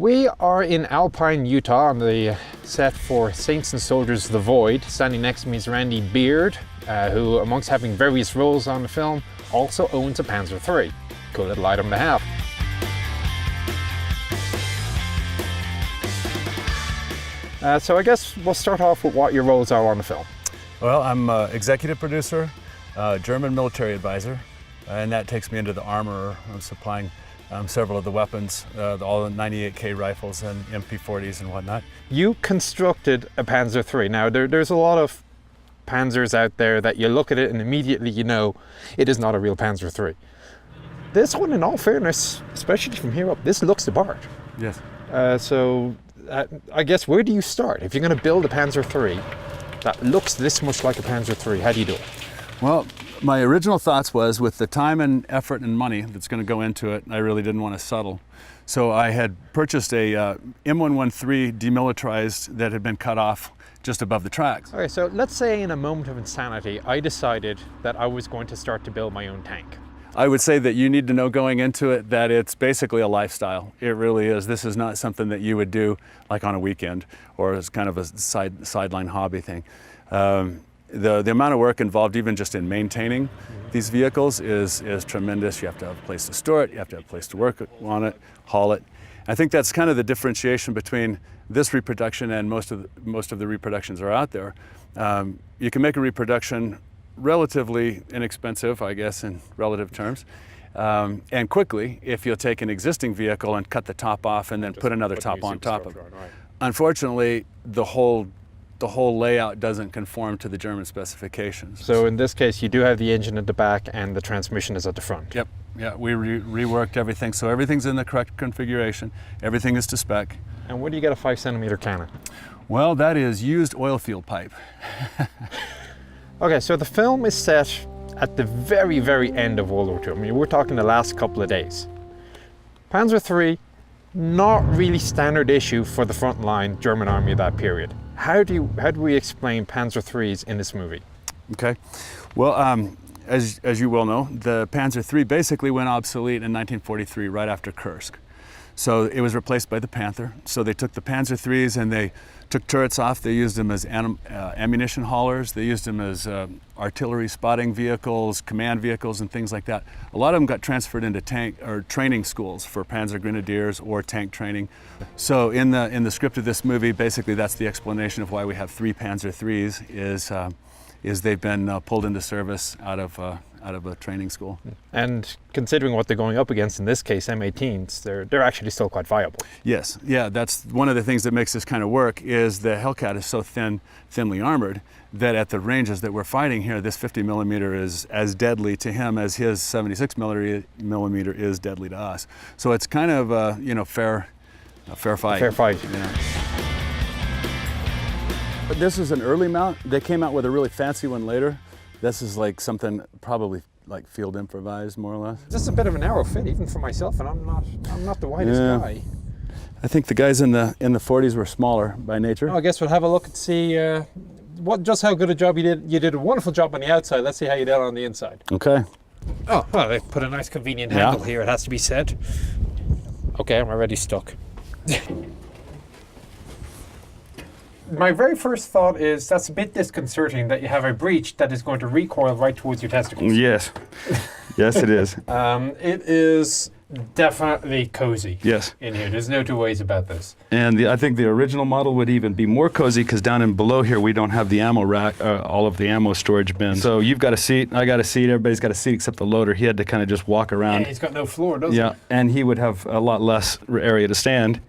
We are in Alpine, Utah on the set for Saints and Soldiers The Void. Standing next to me is Randy Beard, who, amongst having various roles on the film, also owns a Panzer III. Cool little item to have. So I guess we'll start off with what your roles are on the film. Well, I'm executive producer, German military advisor, and that takes me into the armor. I'm supplying several of the weapons, all the 98K rifles and MP40s and whatnot. You constructed a Panzer III. Now, there's a lot of Panzers out there that you look at it and immediately you know it is not a real Panzer III. This one, in all fairness, especially from here up, this looks the Bart. Yes. I guess, where do you start? If you're going to build a Panzer III that looks this much like a Panzer III, how do you do it? Well, my original thoughts was, with the time and effort and money that's going to go into it, I really didn't want to settle. So I had purchased a M113 demilitarized that had been cut off just above the tracks. Okay, so let's say in a moment of insanity, I decided that I was going to start to build my own tank. I would say that you need to know going into it that it's basically a lifestyle. It really is. This is not something that you would do like on a weekend or as kind of a sideline hobby thing. The amount of work involved even just in maintaining these vehicles is tremendous. You have to have a place to store it, you have to have a place to work on it, haul it. I think that's kind of the differentiation between this reproduction and most of the reproductions are out there. You can make a reproduction relatively inexpensive, I guess, in relative terms, and quickly if you'll take an existing vehicle and cut the top off and then put another top on top of it. Right. Unfortunately, the whole layout doesn't conform to the German specifications. So in this case, you do have the engine at the back and the transmission is at the front. Yep. Yeah, we reworked everything, so everything's in the correct configuration. Everything is to spec. And where do you get a 5cm cannon? Well, that is used oil field pipe. Okay, so the film is set at the very, very end of World War II. I mean, we're talking the last couple of days. Panzer III, not really standard issue for the frontline German army of that period. How do we explain Panzer IIIs in this movie? Okay, well, as you well know, the Panzer III basically went obsolete in 1943, right after Kursk. So it was replaced by the Panther. So they took the Panzer IIIs and they took turrets off. They used them as ammunition haulers. They used them as artillery spotting vehicles, command vehicles, and things like that. A lot of them got transferred into tank or training schools for Panzer Grenadiers or tank training. So in the script of this movie, basically that's the explanation of why we have 3 Panzer IIIs is they've been pulled into service out of a training school. And considering what they're going up against, in this case M18s, they're actually still quite viable. Yes, yeah, that's one of the things that makes this kind of work, is the Hellcat is so thinly armored that at the ranges that we're fighting here, this 50mm is as deadly to him as his 76mm is deadly to us. So it's kind of a fair fight. Fair fight. Yeah. But this is an early mount. They came out with a really fancy one later. This is like something probably like field improvised, more or less. This is a bit of a narrow fit, even for myself, and I'm not the widest guy. I think the guys in the 40s were smaller by nature. I guess we'll have a look and see just how good a job you did. You did a wonderful job on the outside. Let's see how you did on the inside. Okay. Oh, well, they put a nice convenient handle here, it has to be said. Okay, I'm already stuck. My very first thought is that's a bit disconcerting that you have a breech that is going to recoil right towards your testicles. Yes. Yes, it is. It is definitely cozy. Yes. In here. There's no two ways about this. And I think the original model would even be more cozy because down in below here we don't have the ammo rack, all of the ammo storage bins. So you've got a seat, I got a seat, everybody's got a seat except the loader. He had to kind of just walk around. Yeah, he's got no floor, doesn't he? Yeah, and he would have a lot less area to stand.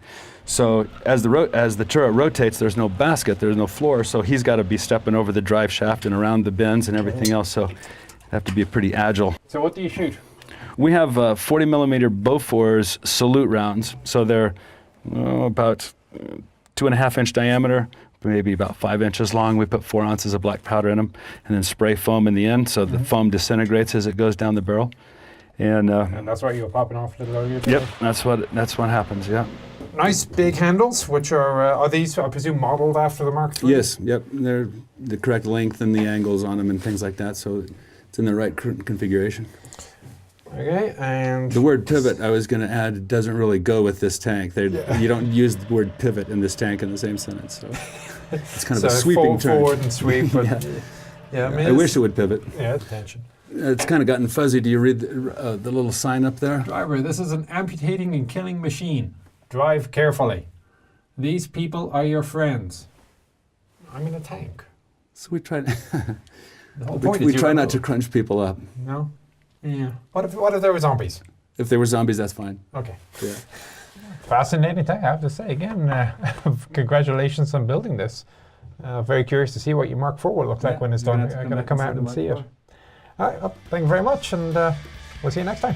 So as the turret rotates, there's no basket, there's no floor, so he's got to be stepping over the drive shaft and around the bins and everything else, so you have to be pretty agile. So what do you shoot? We have 40mm Bofors salute rounds, so they're about 2.5 inch diameter, maybe about 5 inches long. We put 4 ounces of black powder in them and then spray foam in the end, so the foam disintegrates as it goes down the barrel. And that's why you were popping off a little earlier today? Yep, that's what happens, yeah. Nice big handles, which are these, I presume, modeled after the Mark III? Yes, yep, they're the correct length and the angles on them and things like that, so it's in the right configuration. Okay, and The word pivot, I was going to add, doesn't really go with this tank. You don't use the word pivot in this tank in the same sentence. So it's kind of a sweeping term. Forward and sweep. But Yeah. I mean, I wish it would pivot. Yeah, attention. It's kind of gotten fuzzy. Do you read the little sign up there? Driver, this is an amputating and killing machine. Drive carefully. These people are your friends. I'm in a tank. So we try. The whole point is we you try don't not know. to crunch people up. No? Yeah. What if there were zombies? If they were zombies, that's fine. Okay. Yeah. Fascinating tank, I have to say. Again, congratulations on building this. Very curious to see what your Mark IV will look like when it's done. I'm going to come out and see it. All right, well, thank you very much, and we'll see you next time.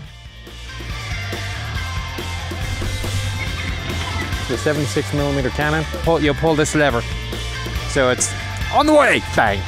The 76mm cannon, you pull this lever, so it's on the way, bang.